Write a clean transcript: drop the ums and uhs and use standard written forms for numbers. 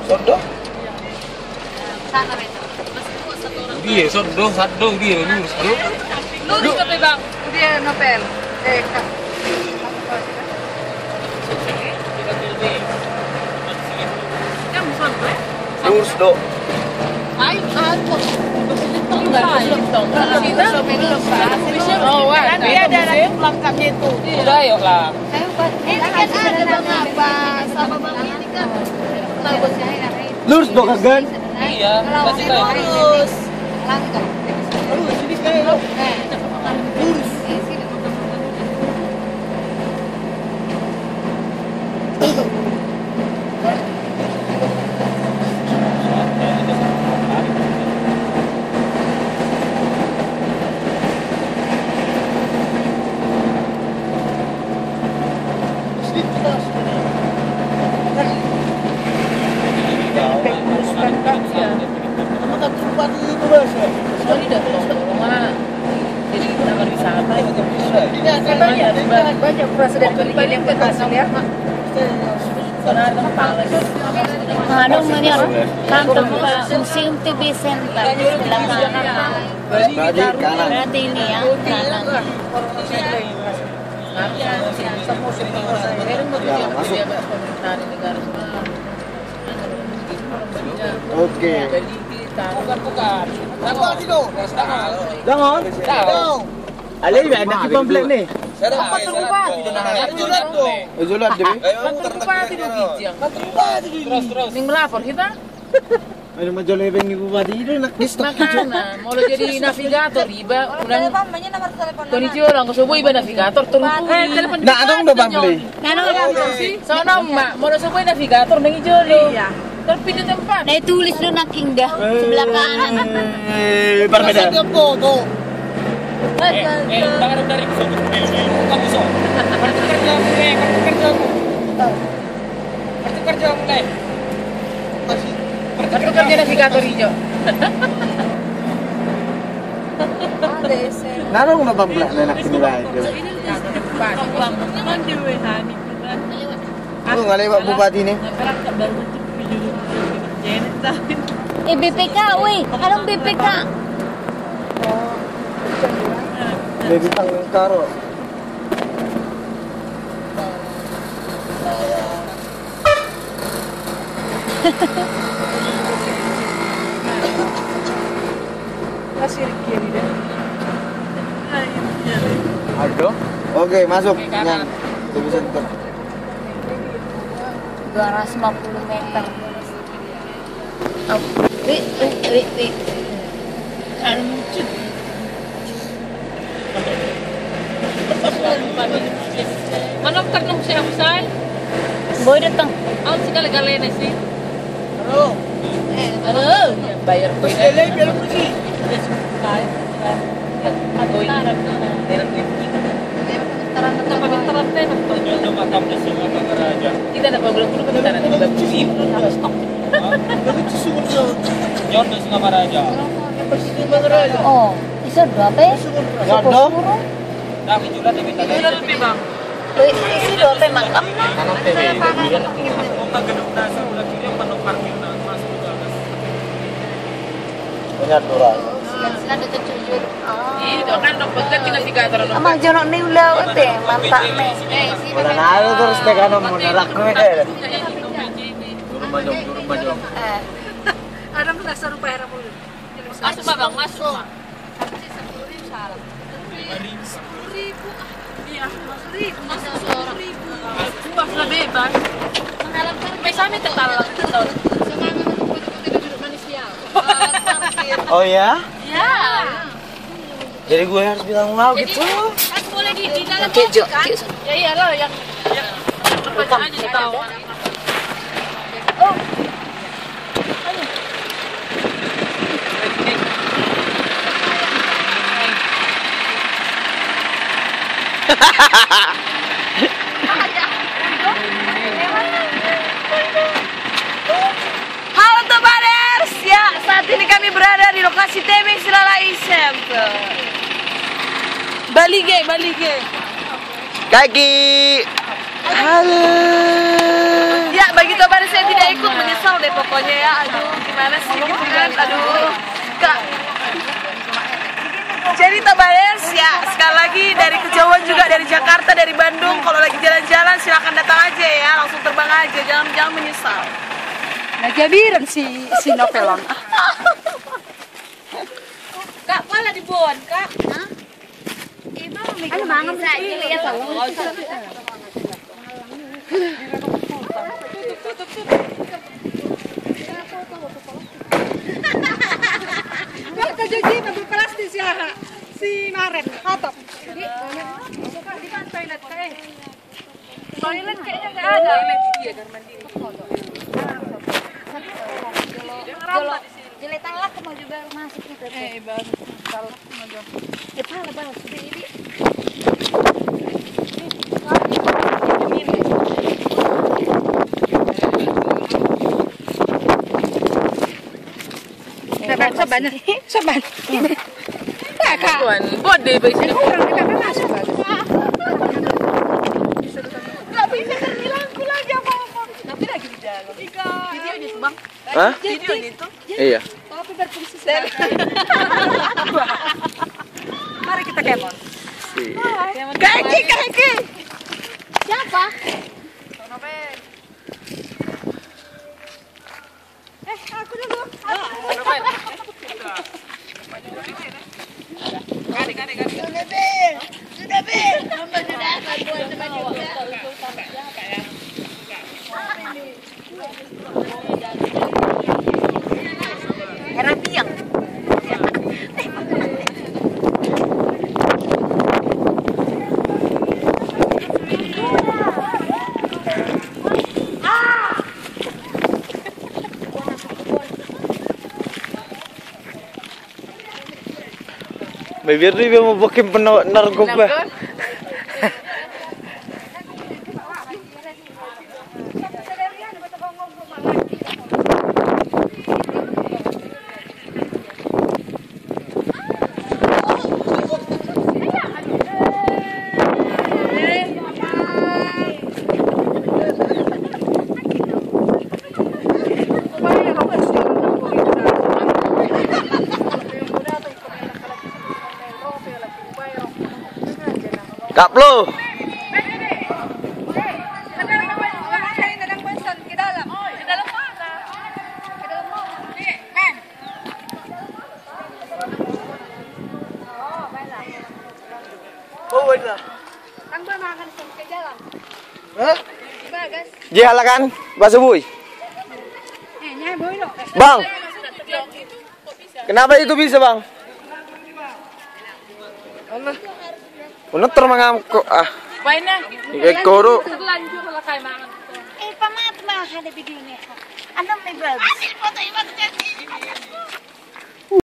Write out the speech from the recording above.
Sodo? Sana itu. Satu orang. Dia sodo dia lurus bro. Lurus tapi bang. Dia nopel. Lurus do. Ayo, aku. Oh, nanti ada lagi pelengkapnya itu. Udah ayo lah. Ini kan ada bang apa sama bang ini kan. Lurus do kagan. Iya, pasti tahu. Lurus. Lurus ini kayak lo. Lurus. Banyak presiden yang berhasil ya. Ano man yun? Kanto mo ka Museum TV Center. Berarti ini ya. Oke. Bukan. Jangan. Alay, ada di pamphlet nih. Ujulat deh. Terus ning melapor kita. Ano majolebeng ni bupati itu nak distok. Makana mau jadi navigator iba ulang Tony orang ko suboy iba navigator turun. Nah, adong do pamphlet. So nama mau suboy navigator nang ijolo. Iya. Terpilih tempat. Nah tulis lu nak indah sebelah kanan. Berbeda. Tangan dari kamu so. Kartu kerja mulai. Kartu kerja navigator hijau. Narong na pamphlet na nakinilay. Ano ngaliwa bupati ni? BPK, weh. Anong BPK? Baby tang karo. Kasih kiri deh. Aldo? Oke, masuk. Yang tunggu sebentar. 250 meter. Oh, wait. Manok karnong siya usay. Boy datang. Ang sigala-galay na si. Bayar ko Lelay, pero pergi. Kita na pagulong ko pagkataran ng babusi. Stop. Nyon na singa maraja. Oh, isa berapa ya? Gado? Dami juga tapi tak ada. Isi berapa mangkap? Kung gedung nasa ulah kiri manok parkir na masuk ke atas. Banyak orang. Sila terjujur. Itu kan dokter navigator. Amang jonok ni ulau teh, mantap nih. Wala na ano terus teka na mo narak ko eh. Turun majong. Ada merasa rupa era mulu. Masuk ba bang? Masuk. Iya, 10.000. Masuk seorang. Puas lah bebas. May sa amin tatalang. Oh ya? Ya. Jadi gue harus bilang wow gitu. Kan boleh di dalam Oke, Jo. kan? Ya iyalah yang pertanyaannya tahu. Halo Tobaders, ya saat ini kami berada di lokasi tebing Silalai Center. Balige. Kaki. Halo. Ya deh pokoknya ya. Aduh, gimana sih gitu kan? Aduh, Kak. Jadi Tabayers ya, sekali lagi dari kejauhan juga dari Jakarta, dari Bandung. Kalau lagi jalan-jalan silakan datang aja ya, langsung terbang aja, jangan menyesal. Nah, jabiran si Novelon. Kak, malah di Bon, Kak. Ano mangan sa iya tahu. Bakal jadi mobil plastik si Maret, atap. Di toilet kayak. Toilet kayaknya nggak ada. Iya, kamar mandi. Jeletan lah mau juga masuk itu. Baru kalau Pala ba ini. Saban. Tuan, buat deh bagi sini. Nggak bisa terbilangku lagi apa-apa. Tapi lagi di dalam. Video ini tuh bang. Hah? Video ini tuh. Iya. Tapi berfungsi sekali. Mari kita kemon. Kaki. Siapa? Aku dulu. Sudah, Be. Mama sudah akan buat teman juga. Era biang. Bibir dia mau bikin narkoba. Kaplo. Oh, benar. Hah? Jihalakan, Bahasa Boy. Bang. Kenapa itu bisa, Bang? Bener termangam kok Mainnya. Kayak koro. Terlanjur lah kayak mangan. Pamat mah ada video ni. Ano may vlogs? Foto ibat jadi.